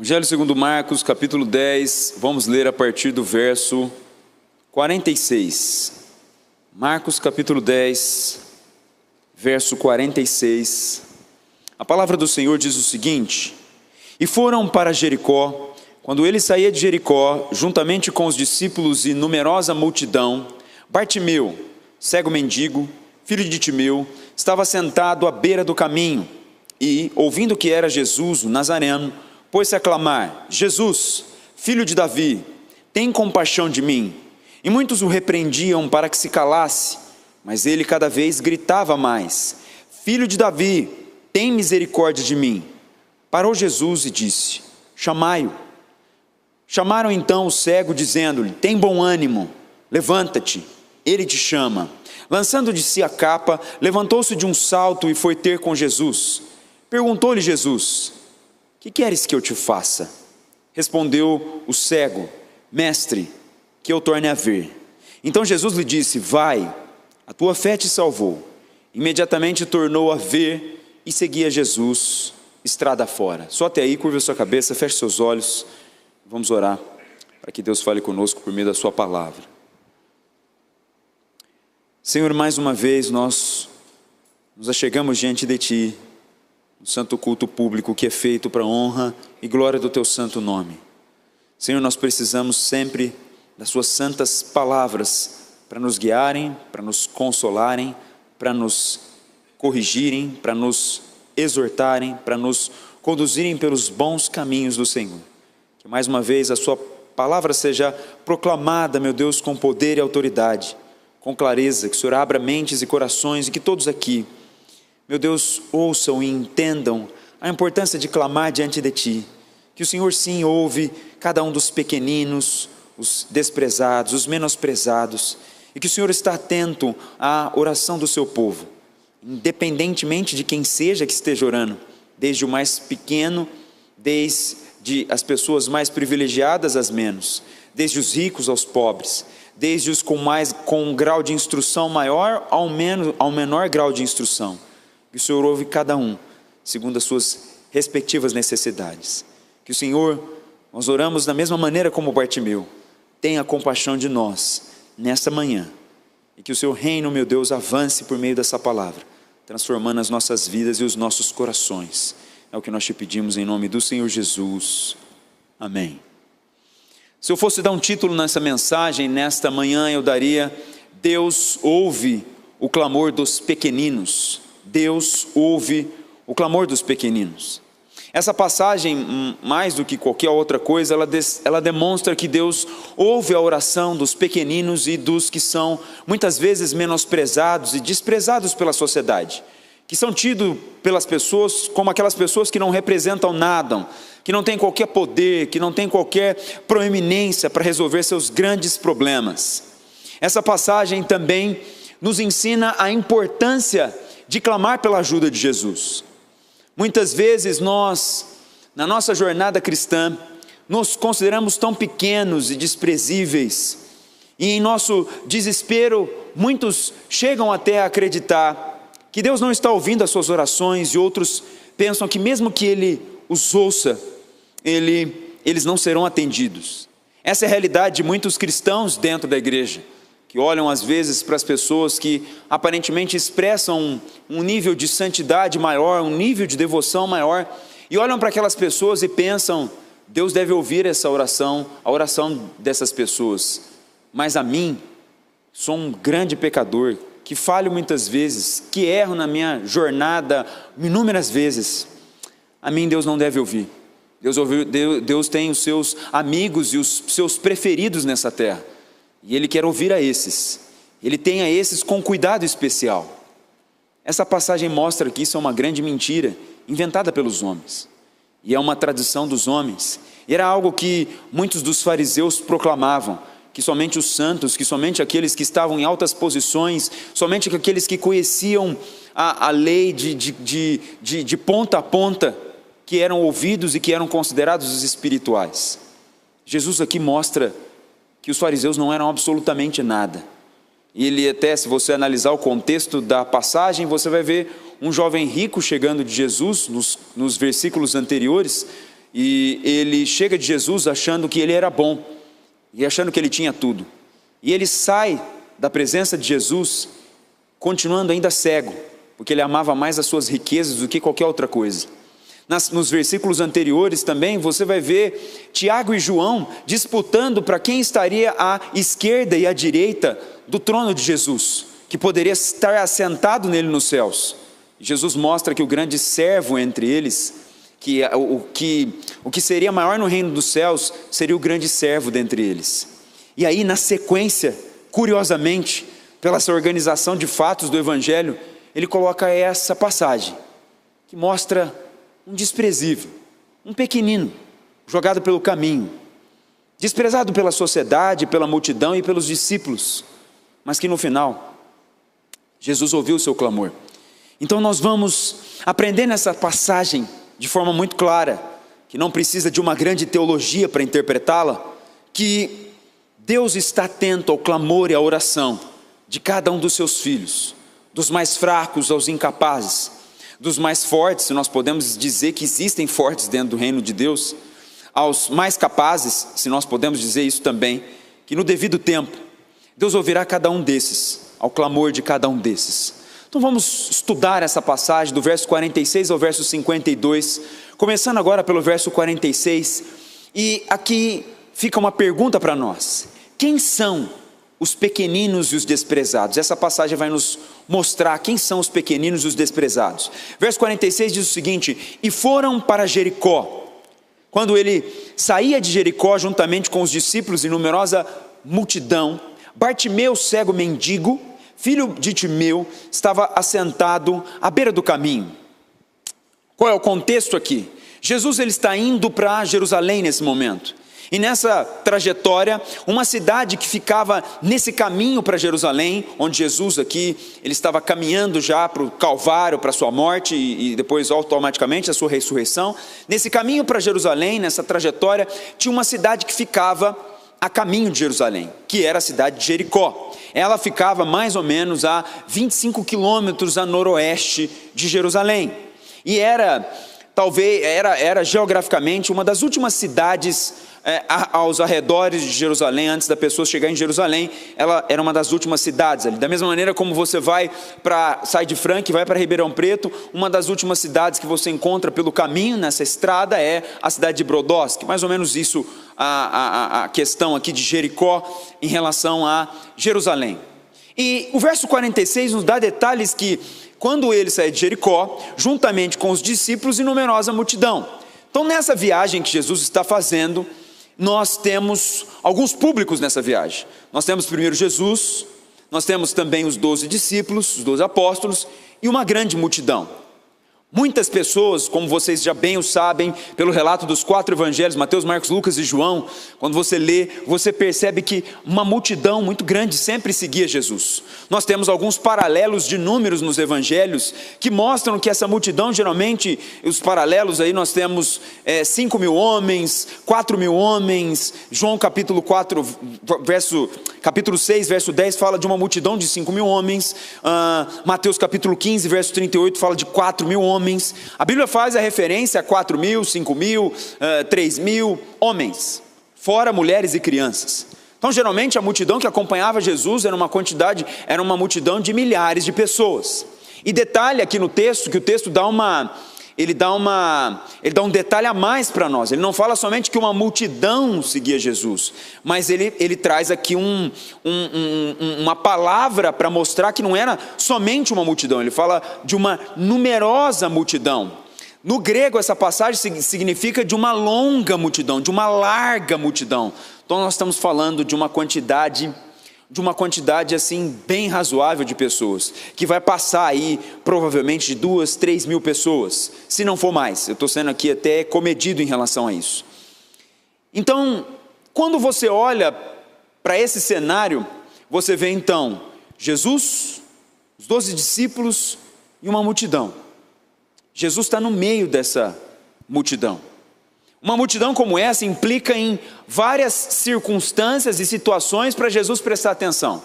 Evangelho segundo Marcos, capítulo 10, vamos ler a partir do verso 46. Marcos, capítulo 10, verso 46. A palavra do Senhor diz o seguinte: E foram para Jericó. Quando ele saía de Jericó, juntamente com os discípulos e numerosa multidão, Bartimeu, cego mendigo, filho de Timeu, estava sentado à beira do caminho, e, ouvindo que era Jesus, o Nazareno, pôs-se a clamar: Jesus, filho de Davi, tem compaixão de mim. E muitos o repreendiam para que se calasse, mas ele cada vez gritava mais: Filho de Davi, tem misericórdia de mim. Parou Jesus e disse: Chamai-o. Chamaram então o cego, dizendo-lhe: Tem bom ânimo, levanta-te, ele te chama. Lançando de si a capa, levantou-se de um salto e foi ter com Jesus. Perguntou-lhe Jesus: Que queres que eu te faça? Respondeu o cego: Mestre, que eu torne a ver. Então Jesus lhe disse: Vai, a tua fé te salvou. Imediatamente tornou a ver e seguia Jesus estrada fora. Só até aí, curva a sua cabeça, feche seus olhos. Vamos orar para que Deus fale conosco por meio da sua palavra. Senhor, mais uma vez nós nos achegamos diante de Ti, no santo culto público que é feito para a honra e glória do Teu santo nome. Senhor, nós precisamos sempre das Suas santas palavras para nos guiarem, para nos consolarem, para nos corrigirem, para nos exortarem, para nos conduzirem pelos bons caminhos do Senhor. Que mais uma vez a Sua palavra seja proclamada, meu Deus, com poder e autoridade, com clareza, que o Senhor abra mentes e corações e que todos aqui, meu Deus, ouçam e entendam a importância de clamar diante de Ti, que o Senhor sim ouve cada um dos pequeninos, os desprezados, os menosprezados, e que o Senhor está atento à oração do Seu povo, independentemente de quem seja que esteja orando, desde o mais pequeno, desde as pessoas mais privilegiadas às menos, desde os ricos aos pobres, desde os com um grau de instrução maior ao menor grau de instrução. Que o Senhor ouve cada um, segundo as suas respectivas necessidades. Que o Senhor, nós oramos da mesma maneira como Bartimeu, tenha compaixão de nós nesta manhã. E que o Seu reino, meu Deus, avance por meio dessa palavra, transformando as nossas vidas e os nossos corações. É o que nós te pedimos em nome do Senhor Jesus. Amém. Se eu fosse dar um título nessa mensagem, nesta manhã, eu daria: Deus ouve o clamor dos pequeninos. Deus ouve o clamor dos pequeninos. Essa passagem, mais do que qualquer outra coisa, ela demonstra que Deus ouve a oração dos pequeninos e dos que são muitas vezes menosprezados e desprezados pela sociedade, que são tidos pelas pessoas como aquelas pessoas que não representam nada, que não têm qualquer poder, que não têm qualquer proeminência para resolver seus grandes problemas. Essa passagem também nos ensina a importância de clamar pela ajuda de Jesus. Muitas vezes nós, na nossa jornada cristã, nos consideramos tão pequenos e desprezíveis, e em nosso desespero, muitos chegam até a acreditar que Deus não está ouvindo as suas orações, e outros pensam que mesmo que Ele os ouça, eles não serão atendidos. Essa é a realidade de muitos cristãos dentro da igreja, que olham às vezes para as pessoas que aparentemente expressam um nível de santidade maior, um nível de devoção maior, e olham para aquelas pessoas e pensam: Deus deve ouvir essa oração, a oração dessas pessoas. Mas a mim, sou um grande pecador, que falho muitas vezes, que erro na minha jornada inúmeras vezes, a mim Deus não deve ouvir. Deus tem os seus amigos e os seus preferidos nessa terra, e Ele quer ouvir a esses. Ele tem a esses com cuidado especial. Essa passagem mostra que isso é uma grande mentira, inventada pelos homens, e é uma tradição dos homens. E era algo que muitos dos fariseus proclamavam, que somente os santos, que somente aqueles que estavam em altas posições, somente aqueles que conheciam a lei de ponta a ponta, que eram ouvidos e que eram considerados os espirituais. Jesus aqui mostra que os fariseus não eram absolutamente nada. E ele até, se você analisar o contexto da passagem, você vai ver um jovem rico chegando de Jesus, nos versículos anteriores, e ele chega de Jesus achando que ele era bom, e achando que ele tinha tudo, e ele sai da presença de Jesus, continuando ainda cego, porque ele amava mais as suas riquezas do que qualquer outra coisa. Nos versículos anteriores também, você vai ver Tiago e João disputando para quem estaria à esquerda e à direita do trono de Jesus, que poderia estar assentado nele nos céus. Jesus mostra que o grande servo entre eles, o que seria maior no reino dos céus, seria o grande servo dentre eles. E aí, na sequência, curiosamente, pela essa organização de fatos do Evangelho, ele coloca essa passagem, que mostra um desprezível, um pequenino, jogado pelo caminho, desprezado pela sociedade, pela multidão e pelos discípulos, mas que no final, Jesus ouviu o seu clamor. Então nós vamos aprender nessa passagem, de forma muito clara, que não precisa de uma grande teologia para interpretá-la, que Deus está atento ao clamor e à oração de cada um dos seus filhos, dos mais fracos aos incapazes, dos mais fortes, se nós podemos dizer que existem fortes dentro do reino de Deus, aos mais capazes, se nós podemos dizer isso também, que no devido tempo, Deus ouvirá cada um desses, ao clamor de cada um desses. Então vamos estudar essa passagem do verso 46 ao verso 52, começando agora pelo verso 46, e aqui fica uma pergunta para nós: quem são os pequeninos e os desprezados? Essa passagem vai nos mostrar quem são os pequeninos e os desprezados. Verso 46 diz o seguinte: e foram para Jericó. Quando ele saía de Jericó juntamente com os discípulos e numerosa multidão, Bartimeu, cego mendigo, filho de Timeu, estava assentado à beira do caminho. Qual é o contexto aqui? Jesus ele está indo para Jerusalém nesse momento. E nessa trajetória, uma cidade que ficava nesse caminho para Jerusalém, onde Jesus aqui, ele estava caminhando já para o Calvário, para a sua morte e depois automaticamente a sua ressurreição. Nesse caminho para Jerusalém, nessa trajetória, tinha uma cidade que ficava a caminho de Jerusalém, que era a cidade de Jericó. Ela ficava mais ou menos a 25 quilômetros a noroeste de Jerusalém. E era geograficamente uma das últimas cidades aos arredores de Jerusalém. Antes da pessoa chegar em Jerusalém, ela era uma das últimas cidades ali. Da mesma maneira como você sai de Franca e vai para Ribeirão Preto, uma das últimas cidades que você encontra pelo caminho nessa estrada é a cidade de Brodowski. Mais ou menos isso a questão aqui de Jericó em relação a Jerusalém. E o verso 46 nos dá detalhes que quando ele sai de Jericó, juntamente com os discípulos e numerosa multidão. Então nessa viagem que Jesus está fazendo, nós temos alguns públicos nessa viagem. Nós temos primeiro Jesus, nós temos também os 12 discípulos, os 12 apóstolos e uma grande multidão. Muitas pessoas, como vocês já bem o sabem, pelo relato dos 4 evangelhos, Mateus, Marcos, Lucas e João, quando você lê, você percebe que uma multidão muito grande sempre seguia Jesus. Nós temos alguns paralelos de números nos evangelhos, que mostram que essa multidão, geralmente, os paralelos aí nós temos 5.000 homens, 4.000 homens. João capítulo 6, verso 10 fala de uma multidão de 5.000 homens. Mateus capítulo 15, verso 38 fala de 4.000 homens. A Bíblia faz a referência a 4.000, 5.000, 3.000 homens, fora mulheres e crianças. Então geralmente a multidão que acompanhava Jesus era uma multidão de milhares de pessoas. E detalhe aqui no texto, que o texto ele dá um detalhe a mais para nós. Ele não fala somente que uma multidão seguia Jesus, mas ele traz aqui uma palavra para mostrar que não era somente uma multidão. Ele fala de uma numerosa multidão. No grego essa passagem significa de uma longa multidão, de uma larga multidão. Então nós estamos falando de uma quantidade assim bem razoável de pessoas, que vai passar aí provavelmente de 2, 3 mil pessoas, se não for mais. Eu estou sendo aqui até comedido em relação a isso. Então, quando você olha para esse cenário, você vê então Jesus, os 12 discípulos e uma multidão. Jesus está no meio dessa multidão. Uma multidão como essa implica em várias circunstâncias e situações para Jesus prestar atenção.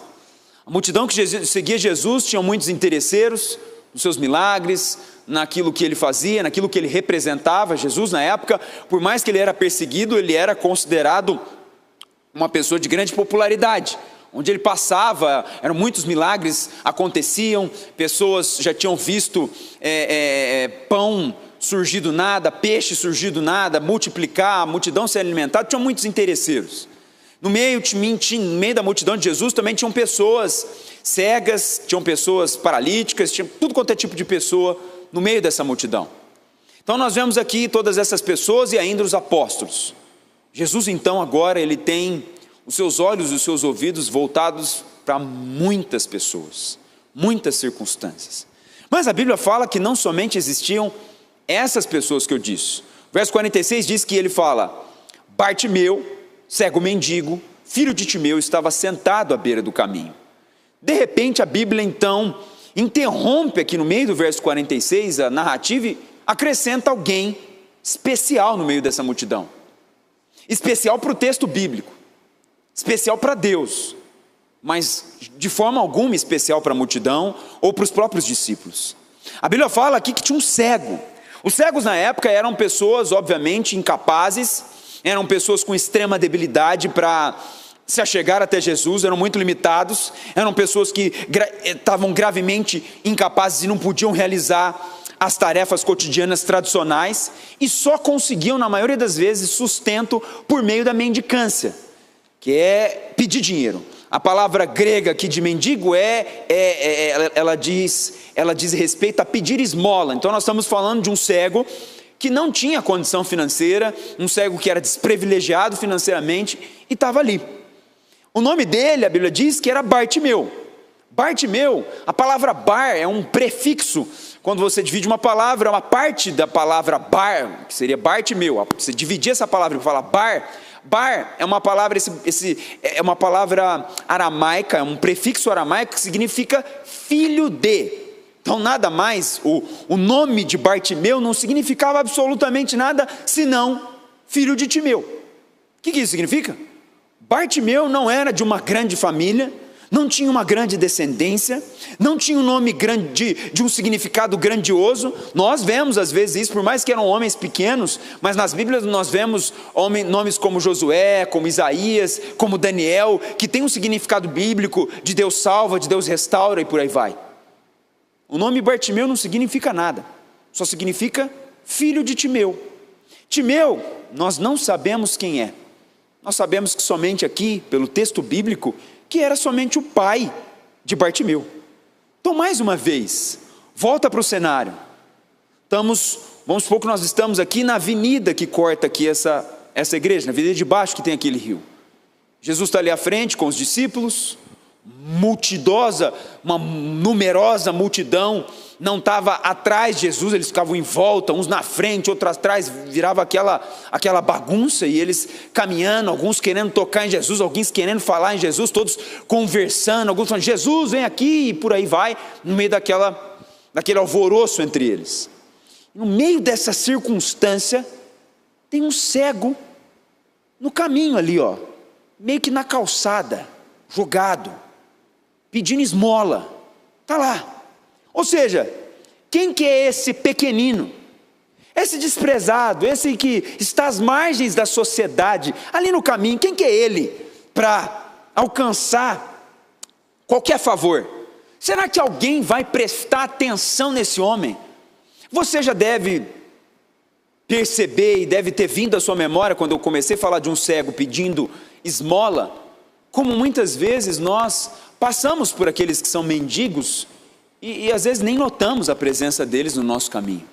A multidão que seguia Jesus tinha muitos interesseiros, nos seus milagres, naquilo que ele fazia, naquilo que ele representava. Jesus, na época, por mais que ele era perseguido, ele era considerado uma pessoa de grande popularidade. Onde ele passava, eram muitos milagres aconteciam, pessoas já tinham visto pão surgir do nada, peixe surgir do nada, multiplicar, a multidão ser alimentada, tinham muitos interesseiros. No meio da multidão de Jesus também tinham pessoas cegas, tinham pessoas paralíticas, tinha tudo quanto é tipo de pessoa no meio dessa multidão. Então nós vemos aqui todas essas pessoas e ainda os apóstolos. Jesus então agora ele tem os seus olhos e os seus ouvidos voltados para muitas pessoas, muitas circunstâncias. Mas a Bíblia fala que não somente existiam essas pessoas que eu disse. Verso 46 diz que ele fala: Bartimeu, cego mendigo, filho de Timeu, estava sentado à beira do caminho. De repente a Bíblia então interrompe aqui no meio do verso 46 a narrativa e acrescenta alguém especial no meio dessa multidão. Especial para o texto bíblico, especial para Deus, mas de forma alguma especial para a multidão ou para os próprios discípulos. A Bíblia fala aqui que tinha um cego. Os cegos na época eram pessoas obviamente incapazes, eram pessoas com extrema debilidade para se achegar até Jesus, eram muito limitados, eram pessoas que estavam gravemente incapazes e não podiam realizar as tarefas cotidianas tradicionais e só conseguiam, na maioria das vezes, sustento por meio da mendicância, que é pedir dinheiro. A palavra grega aqui de mendigo ela diz respeito a pedir esmola. Então nós estamos falando de um cego que não tinha condição financeira, um cego que era desprivilegiado financeiramente e estava ali. O nome dele, a Bíblia diz que era Bartimeu. Bartimeu, a palavra bar é um prefixo. Quando você divide uma palavra, uma parte da palavra bar, que seria Bartimeu, você dividir essa palavra e falar bar, bar é uma palavra, é uma palavra aramaica, é um prefixo aramaico que significa filho de. Então nada mais, o nome de Bartimeu não significava absolutamente nada, senão filho de Timeu. O que isso significa? Bartimeu não era de uma grande família, não tinha uma grande descendência, não tinha um nome grande, de um significado grandioso. Nós vemos às vezes isso, por mais que eram homens pequenos, mas nas Bíblias nós vemos nomes como Josué, como Isaías, como Daniel, que tem um significado bíblico de Deus salva, de Deus restaura e por aí vai. O nome Bartimeu não significa nada, só significa filho de Timeu. Timeu, nós não sabemos quem é. Nós sabemos que somente aqui, pelo texto bíblico, que era somente o pai de Bartimeu. Então, mais uma vez, volta para o cenário. Vamos supor que nós estamos aqui na avenida que corta aqui essa igreja, na avenida de baixo que tem aquele rio. Jesus está ali à frente com os discípulos, multidosa, uma numerosa multidão, não estava atrás de Jesus, eles ficavam em volta, uns na frente, outros atrás, virava aquela bagunça, e eles caminhando, alguns querendo tocar em Jesus, alguns querendo falar em Jesus, todos conversando, alguns falando, Jesus vem aqui, e por aí vai, no meio daquele alvoroço entre eles. No meio dessa circunstância, tem um cego no caminho ali, meio que na calçada, jogado, pedindo esmola, está lá. Ou seja, quem que é esse pequenino, esse desprezado, esse que está às margens da sociedade, ali no caminho, quem que é ele para alcançar qualquer favor? Será que alguém vai prestar atenção nesse homem? Você já deve perceber e deve ter vindo à sua memória, quando eu comecei a falar de um cego pedindo esmola, como muitas vezes nós passamos por aqueles que são mendigos e às vezes nem notamos a presença deles no nosso caminho.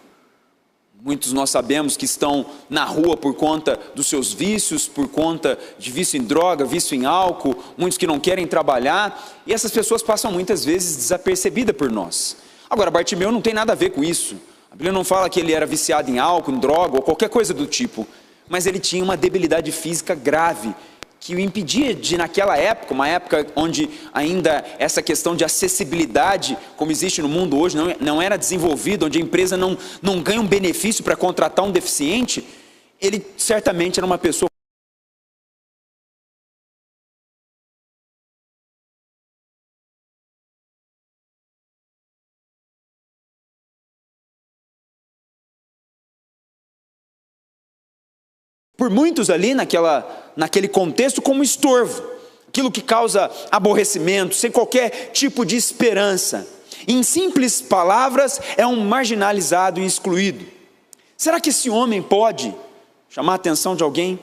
Muitos nós sabemos que estão na rua por conta dos seus vícios, por conta de vício em droga, vício em álcool, muitos que não querem trabalhar, e essas pessoas passam muitas vezes desapercebidas por nós. Agora, Bartimeu não tem nada a ver com isso. A Bíblia não fala que ele era viciado em álcool, em droga ou qualquer coisa do tipo, mas ele tinha uma debilidade física grave, que o impedia de, naquela época, uma época onde ainda essa questão de acessibilidade, como existe no mundo hoje, não era desenvolvida, onde a empresa não ganha um benefício para contratar um deficiente, ele certamente era uma pessoa por muitos ali naquele contexto como estorvo, aquilo que causa aborrecimento, sem qualquer tipo de esperança. Em simples palavras, é um marginalizado e excluído. Será que esse homem pode chamar a atenção de alguém?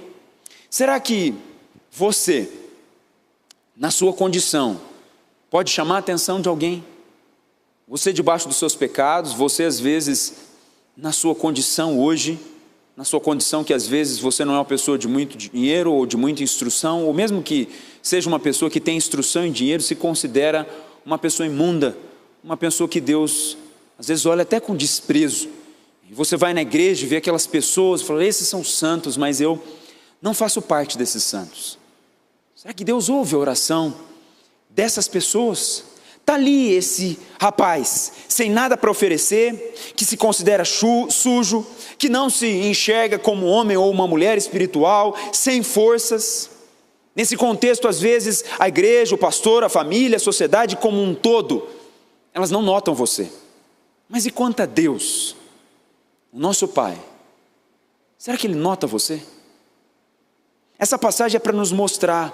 Será que você, na sua condição, pode chamar a atenção de alguém? Você debaixo dos seus pecados, você às vezes, na sua condição hoje, na sua condição que às vezes você não é uma pessoa de muito dinheiro ou de muita instrução, ou mesmo que seja uma pessoa que tem instrução e dinheiro, se considera uma pessoa imunda, uma pessoa que Deus às vezes olha até com desprezo. E você vai na igreja e vê aquelas pessoas e fala, esses são santos, mas eu não faço parte desses santos. Será que Deus ouve a oração dessas pessoas? Está ali esse rapaz, sem nada para oferecer, que se considera sujo, que não se enxerga como homem ou uma mulher espiritual, sem forças. Nesse contexto, às vezes, a igreja, o pastor, a família, a sociedade como um todo, elas não notam você. Mas e quanto a Deus, o nosso Pai? Será que Ele nota você? Essa passagem é para nos mostrar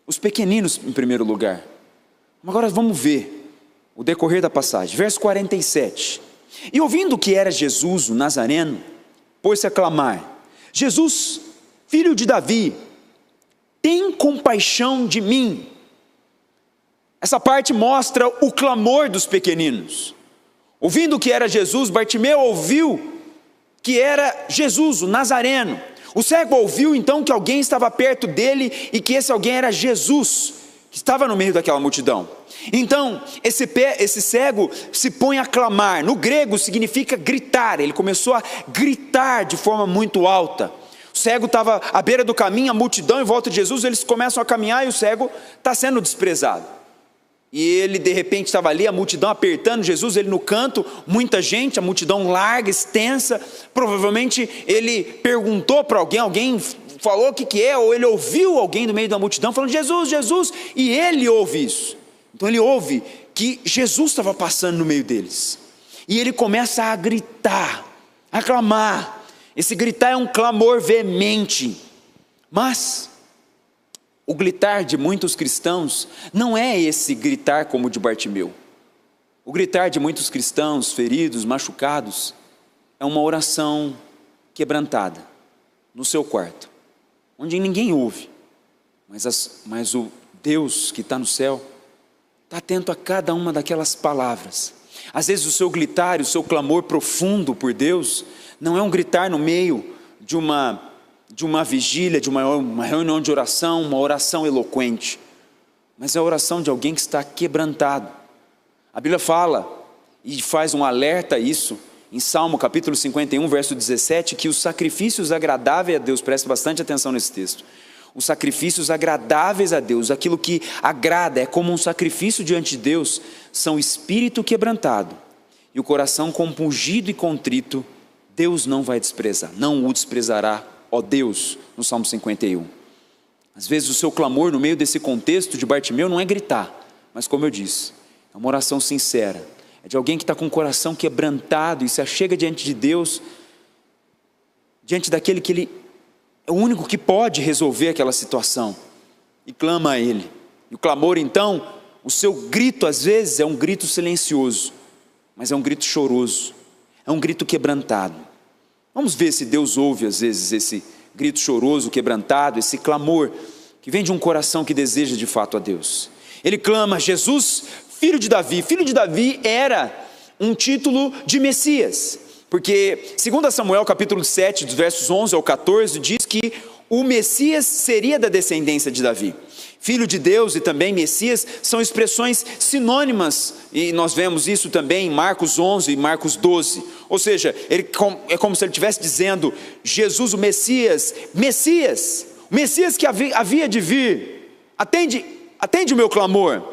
os pequeninos em primeiro lugar. Agora vamos ver o decorrer da passagem. Verso 47. E ouvindo que era Jesus, o Nazareno, pôs-se a clamar, Jesus, filho de Davi, tem compaixão de mim. Essa parte mostra o clamor dos pequeninos. Ouvindo que era Jesus, Bartimeu ouviu que era Jesus, o Nazareno. O cego ouviu então que alguém estava perto dele e que esse alguém era Jesus, que estava no meio daquela multidão. Então, esse cego se põe a clamar. No grego significa gritar. Ele começou a gritar de forma muito alta. O cego estava à beira do caminho, a multidão em volta de Jesus, eles começam a caminhar e o cego está sendo desprezado. E ele de repente estava ali, a multidão apertando Jesus, ele no canto, muita gente, a multidão larga, extensa. Provavelmente ele perguntou para alguém falou o que é, ou ele ouviu alguém no meio da multidão falando Jesus, Jesus, e ele ouve isso. Então ele ouve que Jesus estava passando no meio deles. E ele começa a gritar, a clamar. Esse gritar é um clamor veemente. Mas o gritar de muitos cristãos não é esse gritar como o de Bartimeu. O gritar de muitos cristãos feridos, machucados, é uma oração quebrantada no seu quarto, onde ninguém ouve, mas o Deus que está no céu está atento a cada uma daquelas palavras. Às vezes o seu gritar, o seu clamor profundo por Deus não é um gritar no meio de uma vigília, de uma reunião de oração, uma oração eloquente, mas é a oração de alguém que está quebrantado. A Bíblia fala e faz um alerta a isso em Salmo capítulo 51, verso 17, que os sacrifícios agradáveis a Deus, preste bastante atenção nesse texto, os sacrifícios agradáveis a Deus, aquilo que agrada, é como um sacrifício diante de Deus, são o espírito quebrantado e o coração compungido e contrito, Deus não vai desprezar, não o desprezará, ó Deus, no Salmo 51. Às vezes o seu clamor no meio desse contexto de Bartimeu não é gritar, mas como eu disse, é uma oração sincera, é de alguém que está com o coração quebrantado e se achega diante de Deus, diante daquele que Ele é o único que pode resolver aquela situação, e clama a Ele. E o clamor então, o seu grito às vezes é um grito silencioso, mas é um grito choroso, é um grito quebrantado. Vamos ver se Deus ouve às vezes esse grito choroso, quebrantado, esse clamor que vem de um coração que deseja de fato a Deus. Ele clama, Jesus, filho de Davi. Filho de Davi era um título de Messias, porque segundo Samuel capítulo 7, dos versos 11 ao 14, diz que o Messias seria da descendência de Davi. Filho de Deus e também Messias são expressões sinônimas, e nós vemos isso também em Marcos 11 e Marcos 12, ou seja, é como se ele estivesse dizendo, Jesus o Messias, o Messias que havia de vir, atende o meu clamor.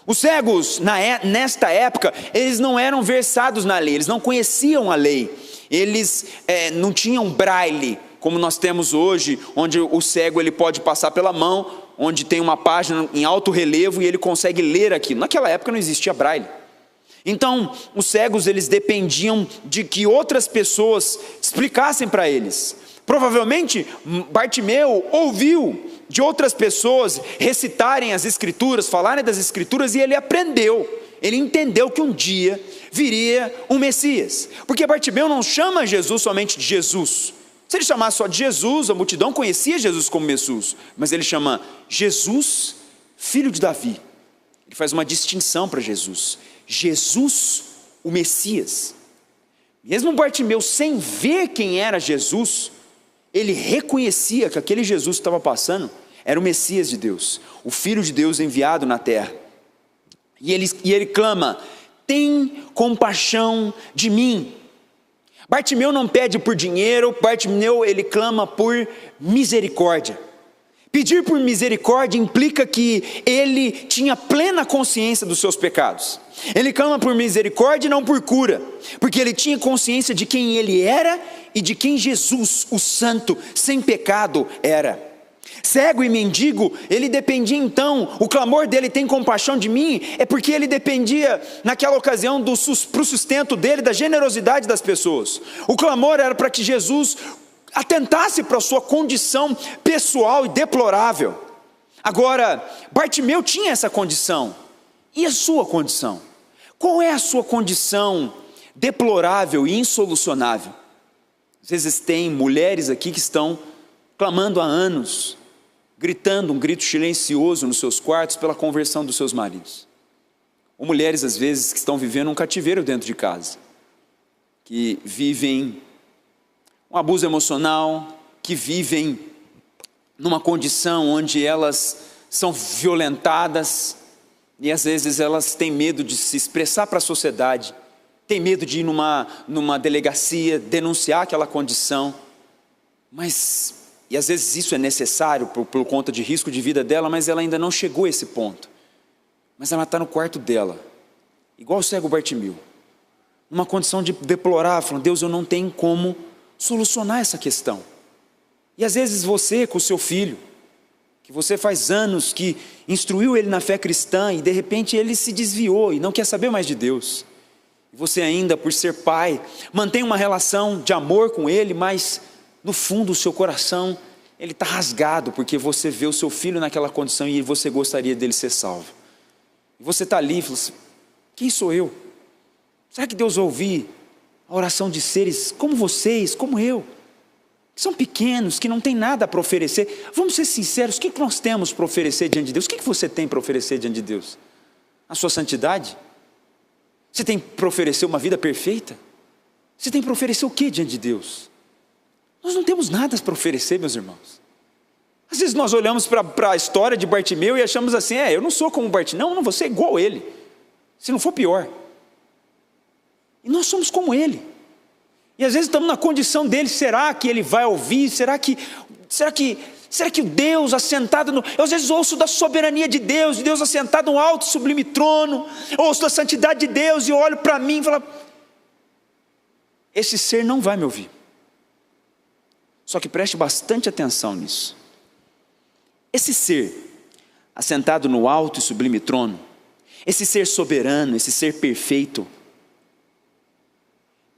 Os cegos nesta época, eles não eram versados na lei, eles não conheciam a lei, eles não tinham braille, como nós temos hoje, onde o cego ele pode passar pela mão, onde tem uma página em alto relevo e ele consegue ler aquilo. Naquela época não existia braille. Então, os cegos eles dependiam de que outras pessoas explicassem para eles, Provavelmente Bartimeu ouviu de outras pessoas recitarem as Escrituras, falarem das Escrituras, e ele aprendeu, ele entendeu que um dia viria um Messias, porque Bartimeu não chama Jesus somente de Jesus. Se ele chamasse só de Jesus, a multidão conhecia Jesus como Jesus, mas ele chama Jesus, filho de Davi. Ele faz uma distinção para Jesus, Jesus, o Messias. Mesmo Bartimeu, sem ver quem era Jesus, ele reconhecia que aquele Jesus que estava passando era o Messias de Deus, o Filho de Deus enviado na terra. E ele clama: tem compaixão de mim. Bartimeu não pede por dinheiro, Bartimeu ele clama por misericórdia. Pedir por misericórdia implica que ele tinha plena consciência dos seus pecados. Ele clama por misericórdia e não por cura, porque ele tinha consciência de quem ele era e de quem Jesus, o Santo, sem pecado, era. Cego e mendigo, ele dependia então, o clamor dele: tem compaixão de mim, é porque ele dependia naquela ocasião para o sustento dele, da generosidade das pessoas. O clamor era para que Jesus atentasse para a sua condição pessoal e deplorável. Agora, Bartimeu tinha essa condição, e a sua condição? Qual é a sua condição deplorável e insolucionável? Às vezes tem mulheres aqui que estão clamando há anos, gritando um grito silencioso nos seus quartos pela conversão dos seus maridos. Ou mulheres às vezes que estão vivendo um cativeiro dentro de casa, que vivem um abuso emocional, que vivem numa condição onde elas são violentadas, e às vezes elas têm medo de se expressar para a sociedade, têm medo de ir numa delegacia, denunciar aquela condição, e às vezes isso é necessário por conta de risco de vida dela, mas ela ainda não chegou a esse ponto. Mas ela está no quarto dela, igual o cego Bartimeu, numa condição de deplorar, falando: Deus, eu não tenho como solucionar essa questão. E às vezes você, com o seu filho, que você faz anos que instruiu ele na fé cristã, e de repente ele se desviou e não quer saber mais de Deus. E você ainda, por ser pai, mantém uma relação de amor com ele, mas no fundo do seu coração ele está rasgado, porque você vê o seu filho naquela condição e você gostaria dele ser salvo. E você está ali e fala assim: quem sou eu? Será que Deus vai ouvir a oração de seres como vocês, como eu, que são pequenos, que não tem nada para oferecer? Vamos ser sinceros, o que nós temos para oferecer diante de Deus? O que você tem para oferecer diante de Deus? A sua santidade? Você tem para oferecer uma vida perfeita? Você tem para oferecer o que diante de Deus? Nós não temos nada para oferecer, meus irmãos. Às vezes nós olhamos para a história de Bartimeu e achamos assim: eu não sou como Bartimeu. Não, você é igual a ele, se não for pior. E nós somos como ele. E às vezes estamos na condição dele. Será que ele vai ouvir? Será que o Deus assentado no... Eu às vezes ouço da soberania de Deus assentado no alto e sublime trono, ouço da santidade de Deus e olho para mim e falo: esse ser não vai me ouvir. Só que preste bastante atenção nisso. Esse ser assentado no alto e sublime trono, esse ser soberano, esse ser perfeito,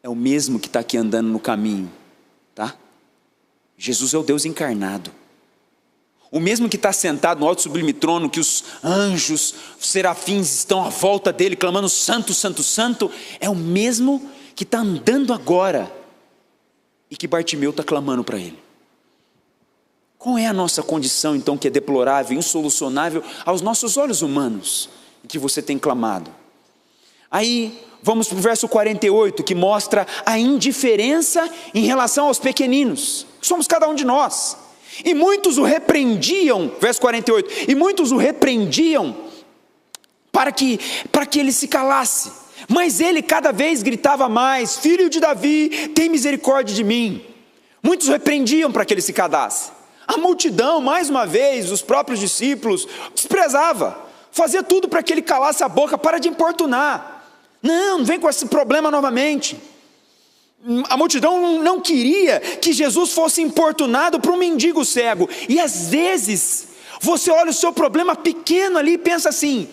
é o mesmo que está aqui andando no caminho, tá? Jesus é o Deus encarnado. O mesmo que está sentado no alto e sublime trono, que os anjos, os serafins estão à volta dele, clamando: santo, santo, santo, é o mesmo que está andando agora, e que Bartimeu está clamando para ele. Qual é a nossa condição então, que é deplorável, insolucionável aos nossos olhos humanos, e que você tem clamado? Aí vamos para o verso 48, que mostra a indiferença em relação aos pequeninos, que somos cada um de nós. E muitos o repreendiam, verso 48, e muitos o repreendiam para que ele se calasse. Mas ele cada vez gritava mais: filho de Davi, tem misericórdia de mim. Muitos repreendiam para que ele se calasse. A multidão, mais uma vez, os próprios discípulos, desprezava, fazia tudo para que ele calasse a boca: para de importunar, não vem com esse problema novamente. A multidão não queria que Jesus fosse importunado por um mendigo cego. E às vezes você olha o seu problema pequeno ali e pensa assim: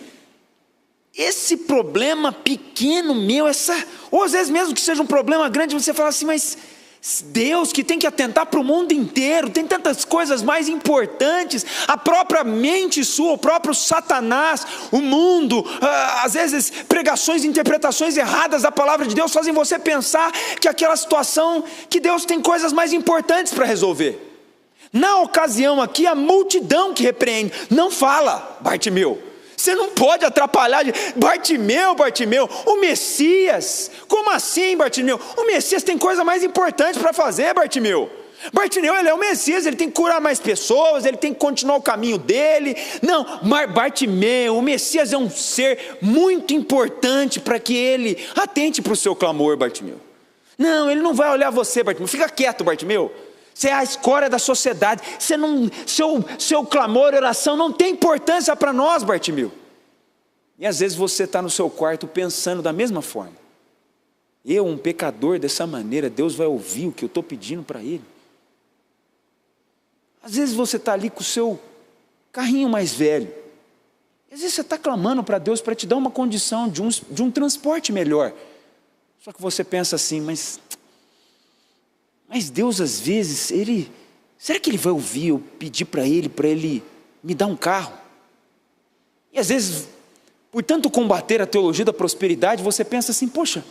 esse problema pequeno meu, ou às vezes mesmo que seja um problema grande, você fala assim: mas Deus que tem que atentar para o mundo inteiro, tem tantas coisas mais importantes, a própria mente sua, o próprio Satanás, o mundo, às vezes pregações, interpretações erradas da palavra de Deus fazem você pensar que aquela situação, que Deus tem coisas mais importantes para resolver. Na ocasião aqui, a multidão que repreende, não fala, Bartimeu, você não pode atrapalhar, Bartimeu, o Messias, como assim, Bartimeu? O Messias tem coisa mais importante para fazer, Bartimeu, ele é o Messias, ele tem que curar mais pessoas, ele tem que continuar o caminho dele. Não, Bartimeu, o Messias é um ser muito importante para que ele atente para o seu clamor, Bartimeu. Não, ele não vai olhar você, Bartimeu, fica quieto, Bartimeu. Você é a escória da sociedade, seu clamor e oração não tem importância para nós, Bartimeu. E às vezes você está no seu quarto pensando da mesma forma. Eu, um pecador dessa maneira, Deus vai ouvir o que eu estou pedindo para Ele? Às vezes você está ali com o seu carrinho mais velho. Às vezes você está clamando para Deus para te dar uma condição de um transporte melhor. Só que você pensa assim, mas Deus às vezes, será que Ele vai ouvir eu pedir para Ele me dar um carro? E às vezes, por tanto combater a teologia da prosperidade, você pensa assim, poxa,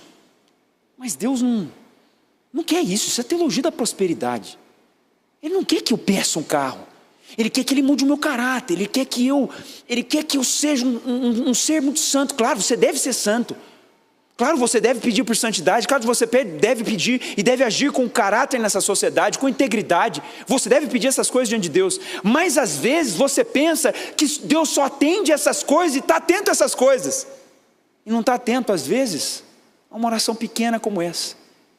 mas Deus não quer isso é teologia da prosperidade. Ele não quer que eu peça um carro, Ele quer que Ele mude o meu caráter, Ele quer que eu seja um ser muito santo. Claro, você deve ser santo. Claro, você deve pedir por santidade, claro, você deve pedir e deve agir com caráter nessa sociedade, com integridade, você deve pedir essas coisas diante de Deus, mas às vezes você pensa que Deus só atende essas coisas e está atento a essas coisas, e não está atento às vezes a uma oração pequena como essa.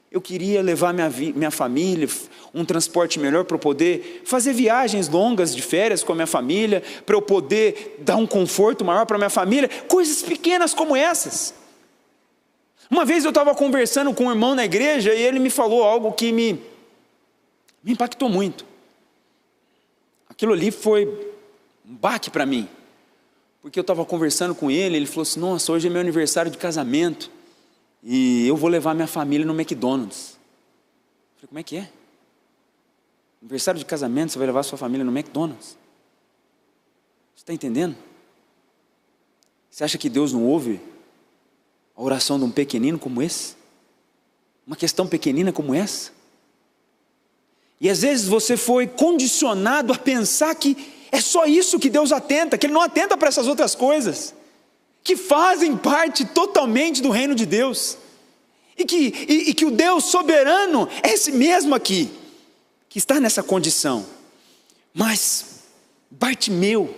Eu queria levar minha família, um transporte melhor para eu poder fazer viagens longas de férias com a minha família, para eu poder dar um conforto maior para a minha família, coisas pequenas como essas. Uma vez eu estava conversando com um irmão na igreja e ele me falou algo que me impactou muito. Aquilo ali foi um baque para mim, porque eu estava conversando com ele, ele falou assim, nossa, hoje é meu aniversário de casamento e eu vou levar minha família no McDonald's. Eu falei, como é que é? Aniversário de casamento, você vai levar sua família no McDonald's? Você está entendendo? Você acha que Deus não ouve a oração de um pequenino como esse? Uma questão pequenina como essa? E às vezes você foi condicionado a pensar que é só isso que Deus atenta, que Ele não atenta para essas outras coisas, que fazem parte totalmente do reino de Deus, e que o Deus soberano é esse mesmo aqui, que está nessa condição. Mas Bartimeu,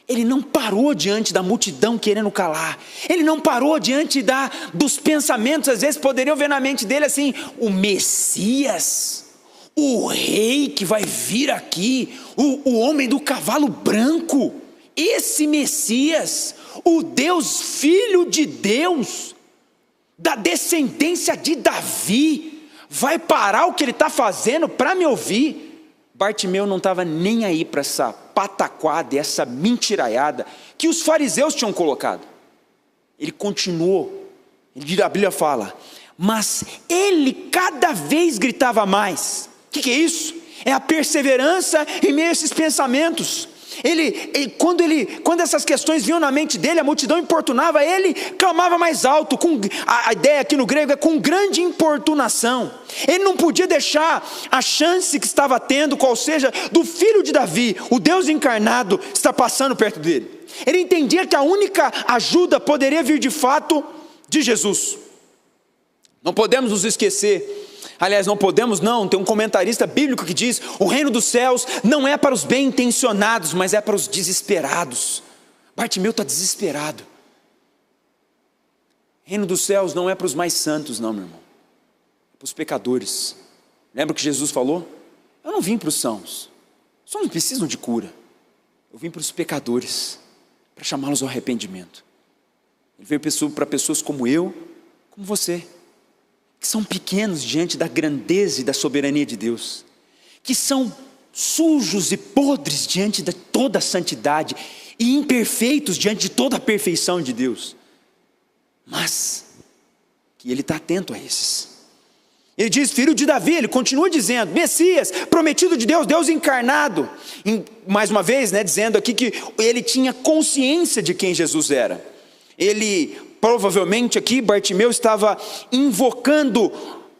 ele não parou diante da multidão querendo calar, ele não parou diante dos pensamentos, às vezes poderiam ver na mente dele assim, o Messias, o rei que vai vir aqui, o homem do cavalo branco, esse Messias, o Deus, filho de Deus, da descendência de Davi, vai parar o que ele está fazendo para me ouvir? Bartimeu não estava nem aí para essa pataquada, essa mentiraiada que os fariseus tinham colocado. Ele continuou, a Bíblia fala, mas ele cada vez gritava mais. O que é isso? É a perseverança em meio a esses pensamentos. Quando essas questões vinham na mente dele, a multidão importunava, ele clamava mais alto, a ideia aqui no grego é com grande importunação. Ele não podia deixar a chance que estava tendo, qual seja, do filho de Davi, o Deus encarnado, estar passando perto dele. Ele entendia que a única ajuda poderia vir de fato de Jesus. Não podemos nos esquecer, aliás, não podemos não, tem um comentarista bíblico que diz, o reino dos céus não é para os bem intencionados, mas é para os desesperados. Bartimeu está desesperado. O reino dos céus não é para os mais santos não, meu irmão, é para os pecadores. Lembra o que Jesus falou? Eu não vim para os sãos não precisam de cura, eu vim para os pecadores, para chamá-los ao arrependimento. Ele veio para pessoas como eu, como você, que são pequenos diante da grandeza e da soberania de Deus, que são sujos e podres diante de toda a santidade e imperfeitos diante de toda a perfeição de Deus, mas que Ele está atento a esses. Ele diz filho de Davi, ele continua dizendo Messias, prometido de Deus, Deus encarnado. Mais uma vez, dizendo aqui que ele tinha consciência de quem Jesus era. Ele, provavelmente aqui, Bartimeu estava invocando,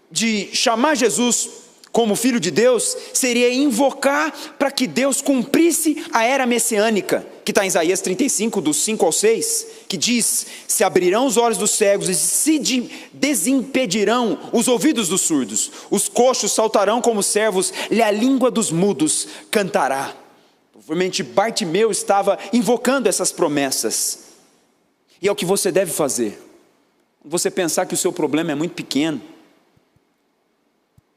de chamar Jesus como filho de Deus, seria invocar para que Deus cumprisse a era messiânica, que está em Isaías 35, dos 5 ao 6, que diz: se abrirão os olhos dos cegos e se desimpedirão os ouvidos dos surdos, os coxos saltarão como servos, e a língua dos mudos cantará. Provavelmente Bartimeu estava invocando essas promessas, e é o que você deve fazer. Você pensar que o seu problema é muito pequeno,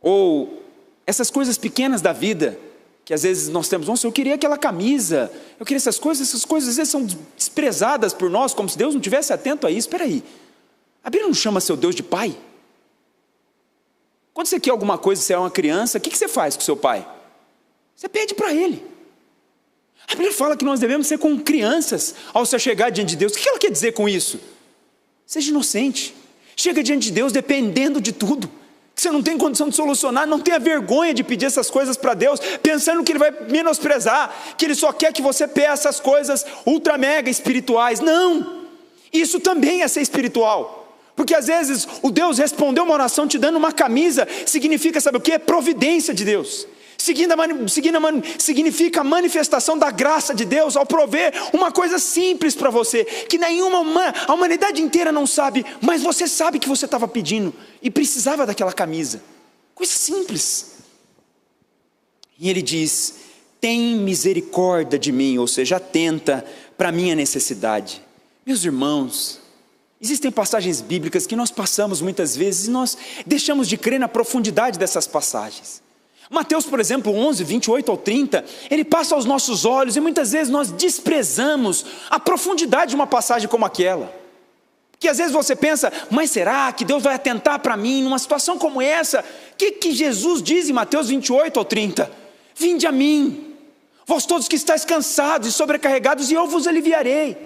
ou essas coisas pequenas da vida, que às vezes nós temos, nossa, eu queria aquela camisa, eu queria essas coisas às vezes são desprezadas por nós, como se Deus não estivesse atento a isso. Espera aí, a Bíblia não chama seu Deus de pai? Quando você quer alguma coisa, você é uma criança, o que você faz com seu pai? Você pede para ele. A Bíblia fala que nós devemos ser como crianças, ao se chegar diante de Deus. O que ela quer dizer com isso? Seja inocente, chega diante de Deus dependendo de tudo, que você não tem condição de solucionar, não tenha vergonha de pedir essas coisas para Deus, pensando que Ele vai menosprezar, que Ele só quer que você peça essas coisas ultra mega espirituais. Não, isso também é ser espiritual, porque às vezes o Deus respondeu uma oração te dando uma camisa, significa, sabe o que? Providência de Deus. Significa a manifestação da graça de Deus ao prover uma coisa simples para você, que a humanidade inteira não sabe, mas você sabe que você estava pedindo e precisava daquela camisa, coisa simples. E ele diz: tem misericórdia de mim, ou seja, atenta para a minha necessidade. Meus irmãos, existem passagens bíblicas que nós passamos muitas vezes e nós deixamos de crer na profundidade dessas passagens. Mateus, por exemplo, 11, 28 ao 30, ele passa aos nossos olhos e muitas vezes nós desprezamos a profundidade de uma passagem como aquela. Que às vezes você pensa, mas será que Deus vai atentar para mim numa situação como essa? O que Jesus diz em Mateus 28 ao 30? Vinde a mim, vós todos que estáis cansados e sobrecarregados, e eu vos aliviarei.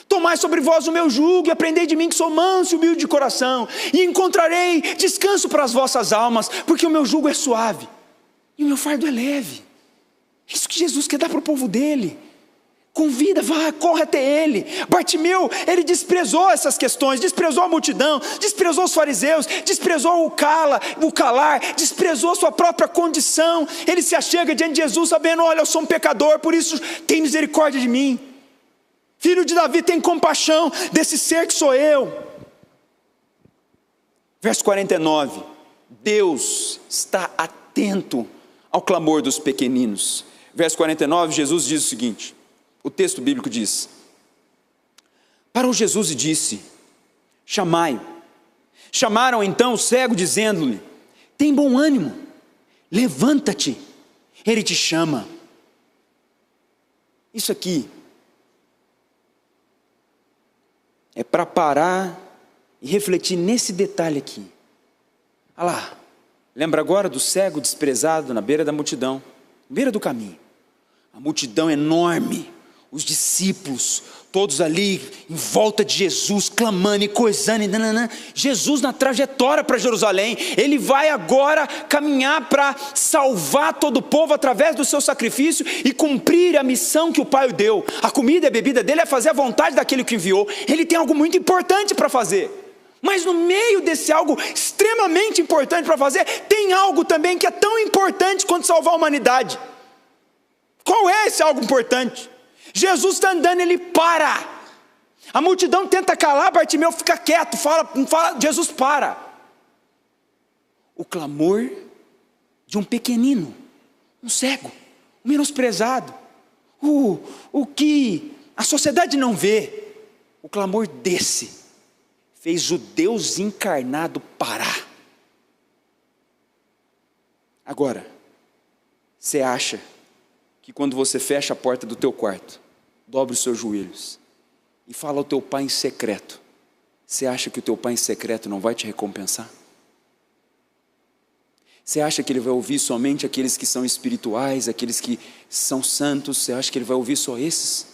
Tomai sobre vós o meu jugo e aprendei de mim, que sou manso e humilde de coração, e encontrarei descanso para as vossas almas, porque o meu jugo é suave e o meu fardo é leve. Isso que Jesus quer dar para o povo dele. Convida, vá, corre até ele. Bartimeu, ele desprezou essas questões, desprezou a multidão, desprezou os fariseus, desprezou o calar, desprezou sua própria condição. Ele se achega diante de Jesus sabendo: olha, eu sou um pecador, por isso tem misericórdia de mim. Filho de Davi, tem compaixão desse ser que sou eu. Verso 49, Deus está atento ao clamor dos pequeninos. Verso 49, Jesus diz o seguinte, o texto bíblico diz: parou Jesus e disse: chamai-o. Chamaram então o cego, dizendo-lhe: tem bom ânimo, levanta-te, ele te chama. Isso aqui é para parar e refletir nesse detalhe aqui. Olha lá, lembra agora do cego desprezado na beira da multidão, na beira do caminho. A multidão enorme, os discípulos, todos ali em volta de Jesus, clamando e coisando, Jesus na trajetória para Jerusalém, ele vai agora caminhar para salvar todo o povo através do seu sacrifício e cumprir a missão que o Pai o deu. A comida e a bebida dele é fazer a vontade daquele que enviou. Ele tem algo muito importante para fazer, mas no meio desse algo extremamente importante para fazer, tem algo também que é tão importante quanto salvar a humanidade. Qual é esse algo importante? Jesus está andando, ele para. A multidão tenta calar, Bartimeu fica quieto, não fala, Jesus para. O clamor de um pequenino, um cego, um menosprezado, o que a sociedade não vê, o clamor desse fez o Deus encarnado parar. Agora, você acha que quando você fecha a porta do teu quarto, dobre os seus joelhos e fala ao teu pai em secreto, você acha que o teu pai em secreto não vai te recompensar? Você acha que ele vai ouvir somente aqueles que são espirituais, aqueles que são santos? Você acha que ele vai ouvir só esses?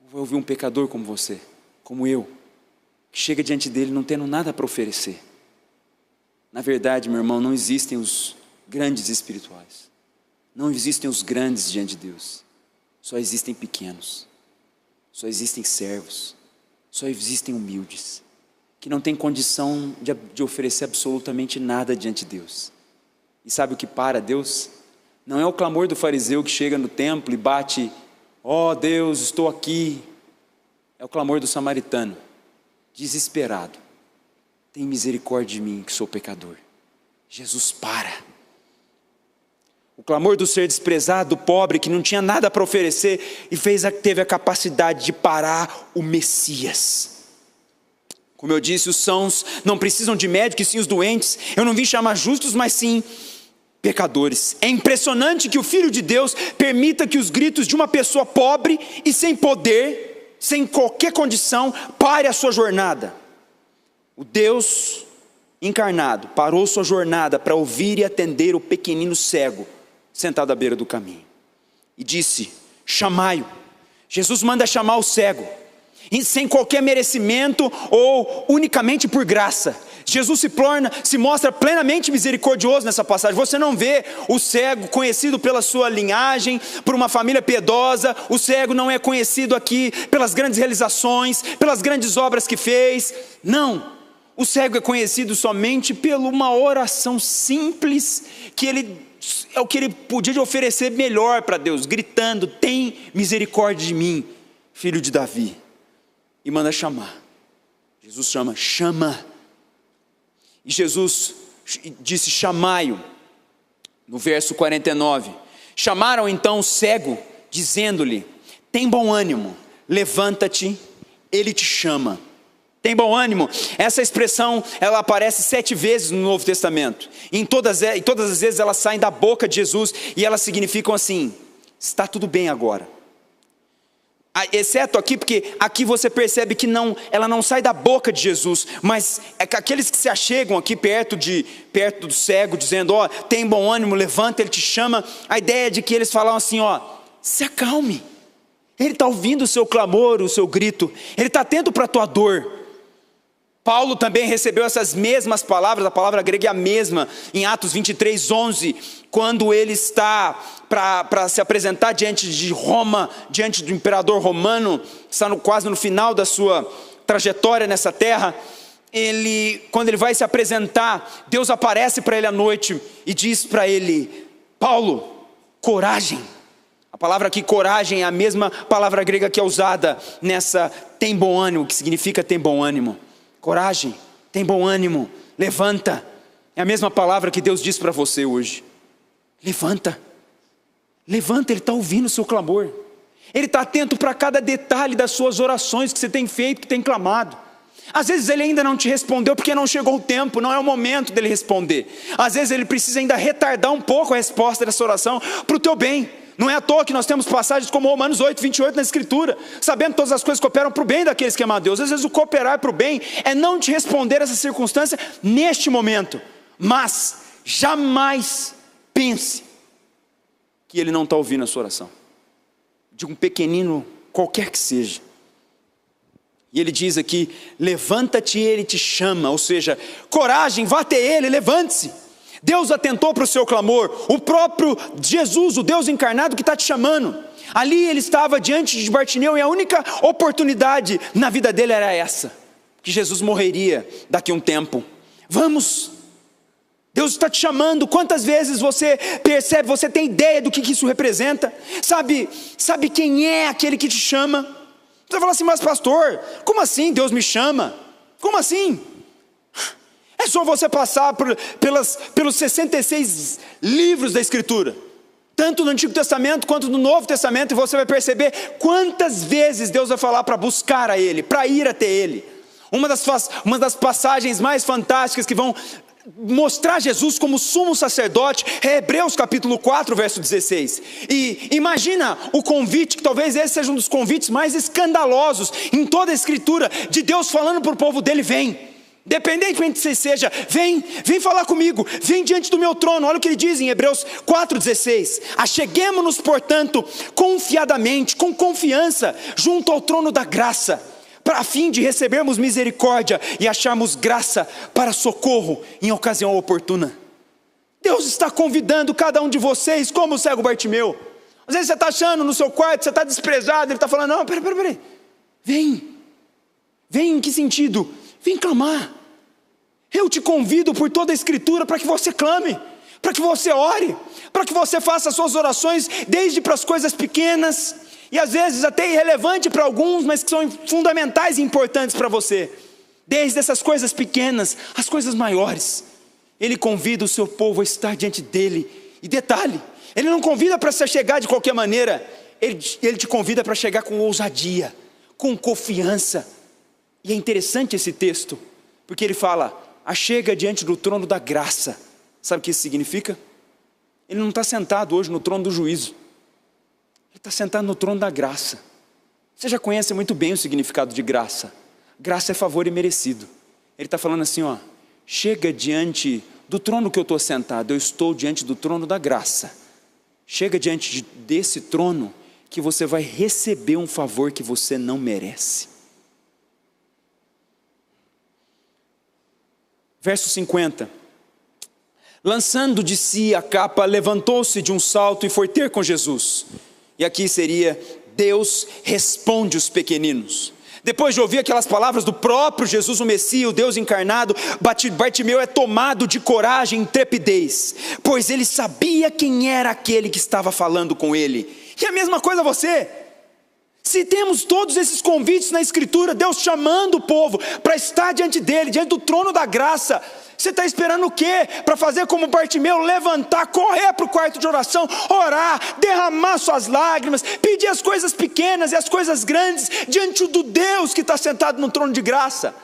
Ou vai ouvir um pecador como você, como eu, que chega diante dele não tendo nada para oferecer? Na verdade, meu irmão, não existem os grandes espirituais. Não existem os grandes diante de Deus. Só existem pequenos. Só existem servos. Só existem humildes, que não têm condição de oferecer absolutamente nada diante de Deus. E sabe o que para Deus? Não é o clamor do fariseu que chega no templo e bate: ó Deus, estou aqui. É o clamor do samaritano, desesperado: tem misericórdia de mim, que sou pecador. Jesus para. O clamor do ser desprezado, do pobre, que não tinha nada para oferecer, e teve a capacidade de parar o Messias. Como eu disse, os sãos não precisam de médicos, sim os doentes. Eu não vim chamar justos, mas sim pecadores. É impressionante que o Filho de Deus permita que os gritos de uma pessoa pobre e sem poder, sem qualquer condição, pare a sua jornada. O Deus encarnado parou sua jornada para ouvir e atender o pequenino cego sentado à beira do caminho, e disse: chamai-o. Jesus manda chamar o cego, e sem qualquer merecimento ou unicamente por graça. Jesus se mostra plenamente misericordioso nessa passagem. Você não vê o cego conhecido pela sua linhagem, por uma família piedosa. O cego não é conhecido aqui pelas grandes realizações, pelas grandes obras que fez. Não, o cego é conhecido somente por uma oração simples, é o que ele podia oferecer melhor para Deus, gritando: tem misericórdia de mim, filho de Davi. E manda chamar. Jesus chama. E Jesus disse: chamai-o. No verso 49, chamaram então o cego, dizendo-lhe: tem bom ânimo, levanta-te, ele te chama. Tem bom ânimo. Essa expressão, ela aparece 7 vezes no Novo Testamento. E todas as vezes elas saem da boca de Jesus, e elas significam assim: está tudo bem agora. Exceto aqui, porque aqui você percebe que ela não sai da boca de Jesus, mas é que aqueles que se achegam aqui perto do cego, dizendo: ó, tem bom ânimo, levanta, ele te chama. A ideia é de que eles falam assim: ó, se acalme. Ele está ouvindo o seu clamor, o seu grito, ele está atento para a tua dor. Paulo também recebeu essas mesmas palavras, a palavra grega é a mesma, em Atos 23, 11, quando ele está para se apresentar diante de Roma, diante do imperador romano, está quase no final da sua trajetória nessa terra. Quando ele vai se apresentar, Deus aparece para ele à noite e diz para ele: Paulo, coragem. A palavra aqui, coragem, é a mesma palavra grega que é usada nessa tem bom ânimo, que significa tem bom ânimo. Coragem, tem bom ânimo, levanta. É a mesma palavra que Deus diz para você hoje. Levanta, Ele está ouvindo o seu clamor. Ele está atento para cada detalhe das suas orações que você tem feito, que tem clamado. Às vezes Ele ainda não te respondeu porque não chegou o tempo, não é o momento dele responder. Às vezes Ele precisa ainda retardar um pouco a resposta dessa oração para o teu bem. Não é à toa que nós temos passagens como Romanos 8, 28 na Escritura, sabendo que todas as coisas cooperam para o bem daqueles que amam a Deus. Às vezes o cooperar para o bem é não te responder essa circunstância neste momento, mas jamais pense que Ele não está ouvindo a sua oração, de um pequenino qualquer que seja. E Ele diz aqui: levanta-te, Ele te chama, ou seja, coragem, vá até Ele, levante-se. Deus atentou para o seu clamor, o próprio Jesus, o Deus encarnado que está te chamando. Ali ele estava diante de Bartimeu, e a única oportunidade na vida dele era essa, que Jesus morreria daqui a um tempo. Vamos, Deus está te chamando. Quantas vezes você percebe, você tem ideia do que isso representa? Sabe quem é aquele que te chama? Você vai falar assim: mas pastor, como assim Deus me chama? Como assim? É só você passar pelos 66 livros da Escritura, tanto no Antigo Testamento quanto no Novo Testamento, e você vai perceber quantas vezes Deus vai falar para buscar a Ele, para ir até Ele. Uma das passagens mais fantásticas que vão mostrar Jesus como sumo sacerdote é Hebreus capítulo 4, verso 16. E imagina o convite, que talvez esse seja um dos convites mais escandalosos em toda a Escritura, de Deus falando para o povo dele: vem. Independentemente se seja, vem falar comigo, vem diante do meu trono. Olha o que ele diz em Hebreus 4,16: acheguemo-nos, portanto, confiadamente, com confiança, junto ao trono da graça, a fim de recebermos misericórdia e acharmos graça para socorro em ocasião oportuna. Deus está convidando cada um de vocês, como o cego Bartimeu. Às vezes você está achando no seu quarto, você está desprezado, Ele está falando, não, peraí, vem, em que sentido? Vem clamar. Eu te convido por toda a Escritura para que você clame, para que você ore, para que você faça as suas orações, desde para as coisas pequenas, e às vezes até irrelevante para alguns, mas que são fundamentais e importantes para você, desde essas coisas pequenas, as coisas maiores. Ele convida o seu povo a estar diante dele, e detalhe, Ele não convida para você chegar de qualquer maneira, Ele te convida para chegar com ousadia, com confiança. E é interessante esse texto, porque ele fala, achega diante do trono da graça. Sabe o que isso significa? Ele não está sentado hoje no trono do juízo, Ele está sentado no trono da graça. Você já conhece muito bem o significado de graça. Graça é favor imerecido. Ele está falando assim, ó, chega diante do trono que eu estou sentado, eu estou diante do trono da graça. Chega diante desse trono que você vai receber um favor que você não merece. Verso 50. Lançando de si a capa, levantou-se de um salto e foi ter com Jesus. E aqui seria, Deus responde os pequeninos. Depois de ouvir aquelas palavras do próprio Jesus, o Messias, o Deus encarnado, Bartimeu é tomado de coragem e intrepidez, pois ele sabia quem era aquele que estava falando com ele. E a mesma coisa você. Se temos todos esses convites na Escritura, Deus chamando o povo para estar diante dele, diante do trono da graça, você está esperando o quê? Para fazer como Bartimeu, levantar, correr para o quarto de oração, orar, derramar suas lágrimas, pedir as coisas pequenas e as coisas grandes, diante do Deus que está sentado no trono de graça.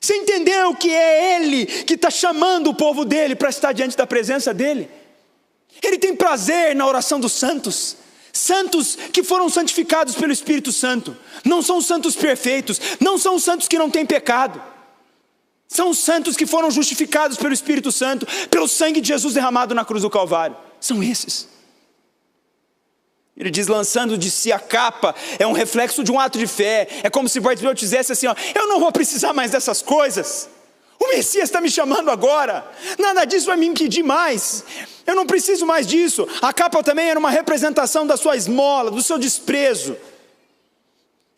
Você entendeu que é Ele que está chamando o povo dele para estar diante da presença dele? Ele tem prazer na oração dos santos. Santos que foram santificados pelo Espírito Santo. Não são santos perfeitos, não são santos que não têm pecado. São santos que foram justificados pelo Espírito Santo, pelo sangue de Jesus derramado na cruz do Calvário. São esses. Ele diz, lançando de si a capa, é um reflexo de um ato de fé. É como se Bartimeu dissesse assim, ó, eu não vou precisar mais dessas coisas. O Messias está me chamando agora. Nada disso vai me impedir mais. Eu não preciso mais disso. A capa também era uma representação da sua esmola, do seu desprezo.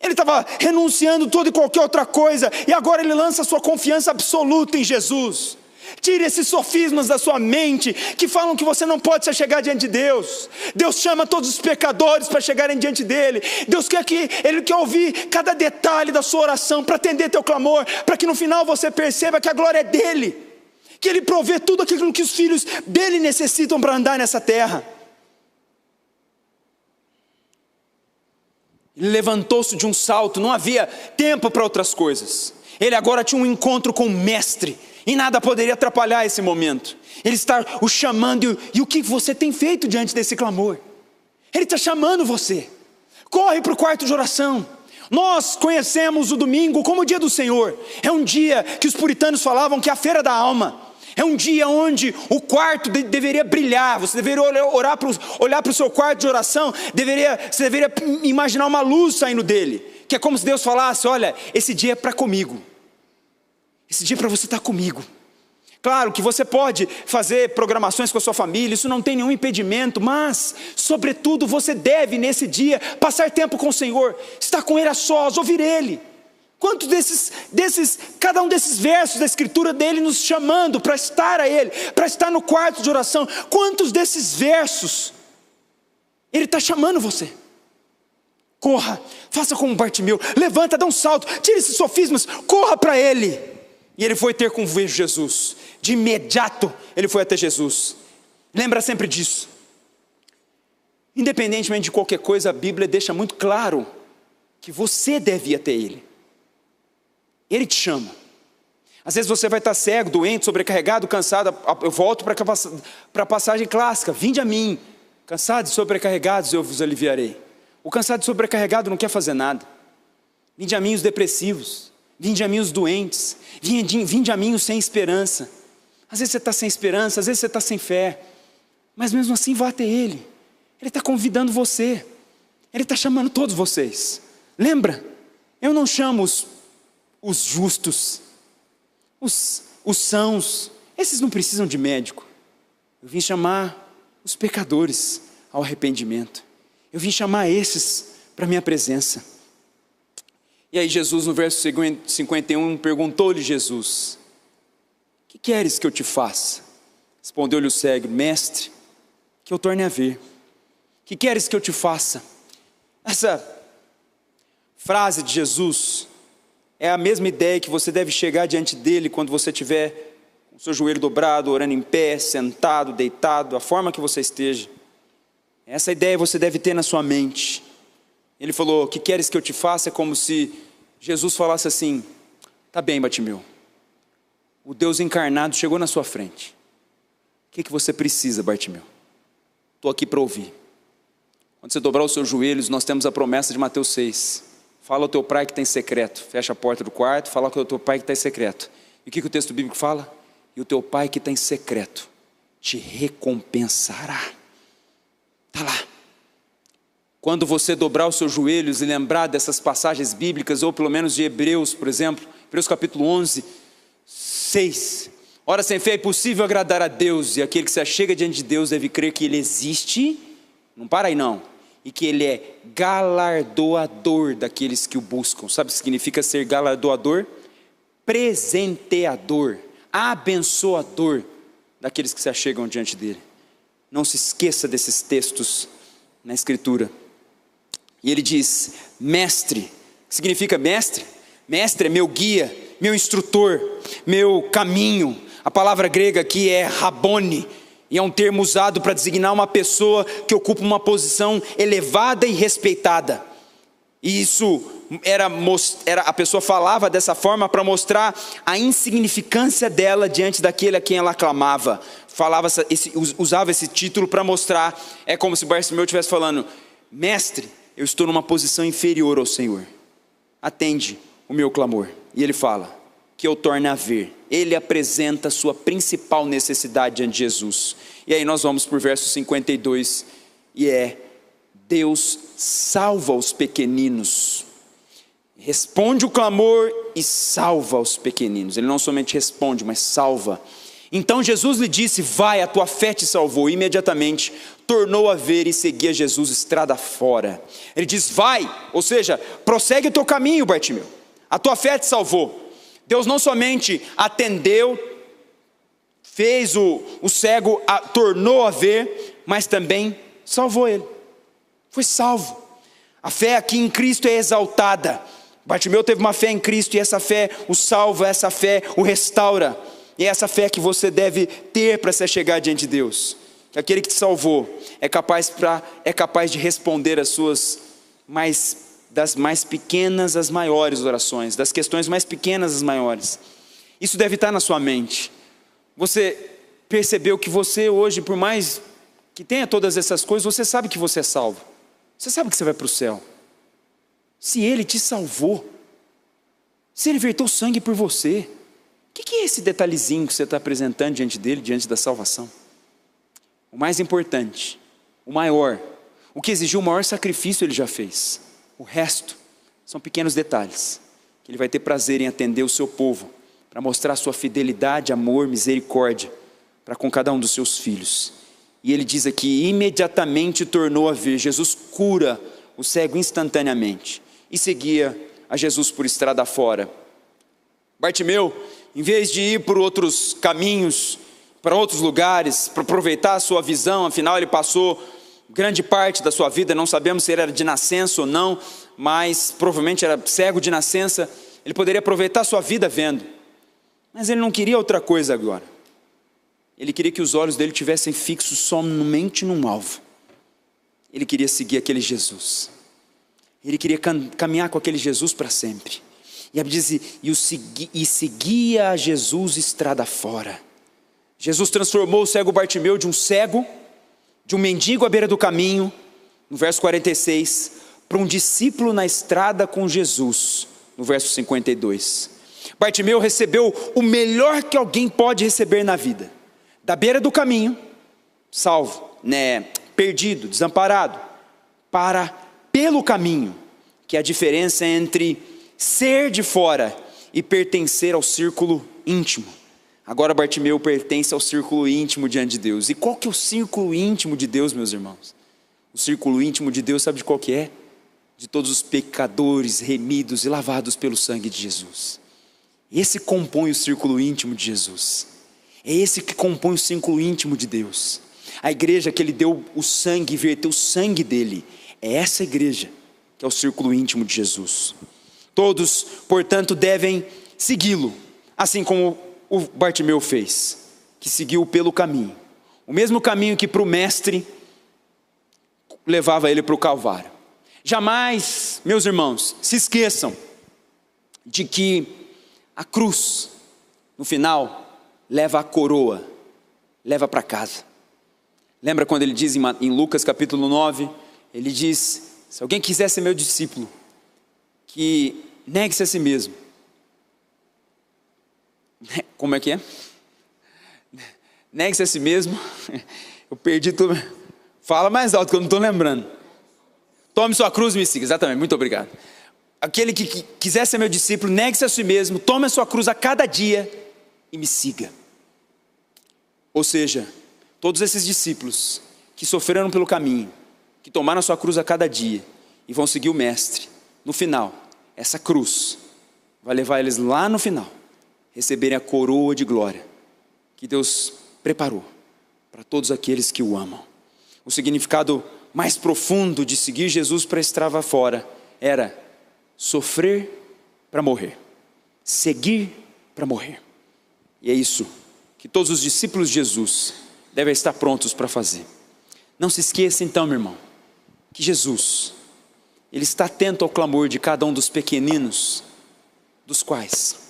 Ele estava renunciando toda e qualquer outra coisa, e agora ele lança sua confiança absoluta em Jesus. Tire esses sofismas da sua mente, que falam que você não pode se chegar diante de Deus. Deus chama todos os pecadores para chegarem diante dele. Deus quer que Ele quer ouvir cada detalhe da sua oração, para atender teu clamor, para que no final você perceba que a glória é dele, que Ele provê tudo aquilo que os filhos dele necessitam para andar nessa terra. Ele levantou-se de um salto, não havia tempo para outras coisas. Ele agora tinha um encontro com o mestre, e nada poderia atrapalhar esse momento. Ele está o chamando, e o que você tem feito diante desse clamor? Ele está chamando você. Corre para o quarto de oração. Nós conhecemos o domingo como o dia do Senhor. É um dia que os puritanos falavam que é a feira da alma. É um dia onde o quarto deveria brilhar. Você deveria olhar para o seu quarto de oração, você deveria imaginar uma luz saindo dele, que é como se Deus falasse, olha, esse dia é para comigo. Esse dia é para você estar comigo. Claro que você pode fazer programações com a sua família, isso não tem nenhum impedimento, mas, sobretudo, você deve nesse dia passar tempo com o Senhor, estar com Ele a sós, ouvir Ele. Quantos cada um desses versos da Escritura dele nos chamando para estar a Ele, para estar no quarto de oração, quantos desses versos Ele está chamando você? Corra, faça como Bartimeu, levanta, dá um salto, tire esses sofismas, corra para Ele. E ele foi ter com Jesus, de imediato ele foi até Jesus. Lembra sempre disso. Independentemente de qualquer coisa, a Bíblia deixa muito claro que você deve ir até Ele. Ele te chama. Às vezes você vai estar cego, doente, sobrecarregado, cansado. Eu volto para a passagem clássica. Vinde a mim, cansados e sobrecarregados, eu vos aliviarei. O cansado e sobrecarregado não quer fazer nada. Vinde a mim os depressivos. Vinde a mim os doentes. Vinde a mim os sem esperança. Às vezes você está sem esperança, às vezes você está sem fé. Mas mesmo assim vá até Ele. Ele está convidando você. Ele está chamando todos vocês. Lembra? Eu não chamo os justos, os sãos, esses não precisam de médico. Eu vim chamar os pecadores ao arrependimento. Eu vim chamar esses para a minha presença. E aí Jesus, no verso 51, perguntou-lhe Jesus: que queres que eu te faça? Respondeu-lhe o cego: mestre, que eu torne a ver. Que queres que eu te faça? Essa frase de Jesus é a mesma ideia que você deve chegar diante dele quando você estiver com o seu joelho dobrado, orando em pé, sentado, deitado, a forma que você esteja. Essa ideia você deve ter na sua mente. Ele falou: que queres que eu te faça? É como se Jesus falasse assim: tá bem, Bartimeu, o Deus encarnado chegou na sua frente. O que você precisa, Bartimeu? Estou aqui para ouvir. Quando você dobrar os seus joelhos, nós temos a promessa de Mateus 6. Fala ao teu pai que está em secreto. Fecha a porta do quarto, fala com o teu pai que está em secreto. E o que o texto bíblico fala? E o teu pai que está em secreto te recompensará. Está lá. Quando você dobrar os seus joelhos e lembrar dessas passagens bíblicas, ou pelo menos de Hebreus, por exemplo, Hebreus capítulo 11, 6. Ora, sem fé é impossível agradar a Deus, e aquele que se achega diante de Deus deve crer que Ele existe, não para aí não, e que Ele é galardoador daqueles que o buscam. Sabe o que significa ser galardoador? Presenteador, abençoador daqueles que se achegam diante dEle. Não se esqueça desses textos na Escritura. E ele diz: mestre. O que significa mestre? Mestre é meu guia, meu instrutor, meu caminho. A palavra grega aqui é Rabboni, e é um termo usado para designar uma pessoa que ocupa uma posição elevada e respeitada. E isso a pessoa falava dessa forma para mostrar a insignificância dela diante daquele a quem ela clamava. Usava esse título para mostrar, é como se Bartimeu estivesse falando: mestre, eu estou numa posição inferior ao Senhor, atende o meu clamor. E ele fala: que eu torne a ver. Ele apresenta a sua principal necessidade diante de Jesus. E aí nós vamos para o verso 52, e Deus salva os pequeninos, responde o clamor e salva os pequeninos. Ele não somente responde, mas salva. Então Jesus lhe disse: vai, a tua fé te salvou. E imediatamente tornou a ver e seguia Jesus estrada fora. Ele diz: vai, ou seja, prossegue o teu caminho, Bartimeu, a tua fé te salvou. Deus não somente atendeu, fez o cego, tornou a ver, mas também salvou ele. Foi salvo. A fé aqui em Cristo é exaltada. Bartimeu teve uma fé em Cristo, e essa fé o salva, essa fé o restaura. E é essa fé que você deve ter para se chegar diante de Deus. Que aquele que te salvou é capaz de responder as suas das mais pequenas às maiores orações, das questões mais pequenas às maiores. Isso deve estar na sua mente. Você percebeu que você hoje, por mais que tenha todas essas coisas, você sabe que você é salvo. Você sabe que você vai para o céu. Se Ele te salvou, se Ele verteu sangue por você, o que é esse detalhezinho que você está apresentando diante dEle, diante da salvação? O mais importante, o maior, o que exigiu o maior sacrifício Ele já fez. O resto são pequenos detalhes que Ele vai ter prazer em atender o seu povo, para mostrar sua fidelidade, amor, misericórdia para com cada um dos seus filhos. E ele diz aqui: imediatamente tornou a ver. Jesus cura o cego instantaneamente e seguia a Jesus por estrada fora. Bartimeu, em vez de ir por outros caminhos, para outros lugares, para aproveitar a sua visão, afinal ele passou grande parte da sua vida, não sabemos se ele era de nascença ou não, mas provavelmente era cego de nascença. Ele poderia aproveitar a sua vida vendo, mas ele não queria outra coisa agora. Ele queria que os olhos dele tivessem fixos somente num alvo. Ele queria seguir aquele Jesus. Ele queria caminhar com aquele Jesus para sempre. E a Bíblia diz: e seguia a Jesus estrada fora. Jesus transformou o cego Bartimeu de um cego, de um mendigo à beira do caminho, no verso 46, para um discípulo na estrada com Jesus, no verso 52. Bartimeu recebeu o melhor que alguém pode receber na vida. Da beira do caminho, salvo, perdido, desamparado, para pelo caminho, que é a diferença entre ser de fora e pertencer ao círculo íntimo. Agora Bartimeu pertence ao círculo íntimo diante de Deus. E qual que é o círculo íntimo de Deus, meus irmãos? O círculo íntimo de Deus, sabe de qual que é? De todos os pecadores remidos e lavados pelo sangue de Jesus. Esse compõe o círculo íntimo de Jesus. É esse que compõe o círculo íntimo de Deus. A igreja que ele deu o sangue, verteu o sangue dele. É essa igreja que é o círculo íntimo de Jesus. Todos, portanto, devem segui-lo, assim como o Bartimeu fez, que seguiu pelo caminho. O mesmo caminho que para o mestre levava ele para o Calvário. Jamais, meus irmãos, se esqueçam de que a cruz, no final, leva a coroa, leva para casa. Lembra quando ele diz em Lucas capítulo 9, ele diz, se alguém quiser ser meu discípulo, que negue-se a si mesmo. Como é que é? Negue-se a si mesmo. Eu perdi tudo. Fala mais alto que eu não estou lembrando. Tome sua cruz e me siga. Exatamente, muito obrigado. Aquele que quiser ser meu discípulo, negue-se a si mesmo, tome a sua cruz a cada dia e me siga. Ou seja, todos esses discípulos que sofreram pelo caminho, que tomaram a sua cruz a cada dia e vão seguir o mestre, no final, essa cruz vai levar eles lá no final, receberem a coroa de glória que Deus preparou para todos aqueles que o amam. O significado mais profundo de seguir Jesus para a estrada fora era sofrer para morrer, seguir para morrer. E é isso que todos os discípulos de Jesus devem estar prontos para fazer. Não se esqueça então, meu irmão, que Jesus, ele está atento ao clamor de cada um dos pequeninos, dos quais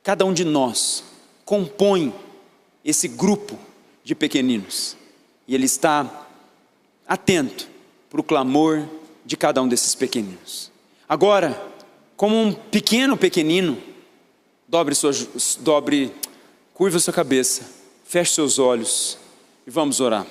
cada um de nós compõe esse grupo de pequeninos. E ele está atento para o clamor de cada um desses pequeninos. Agora, como um pequenino, curva sua cabeça, feche seus olhos e vamos orar.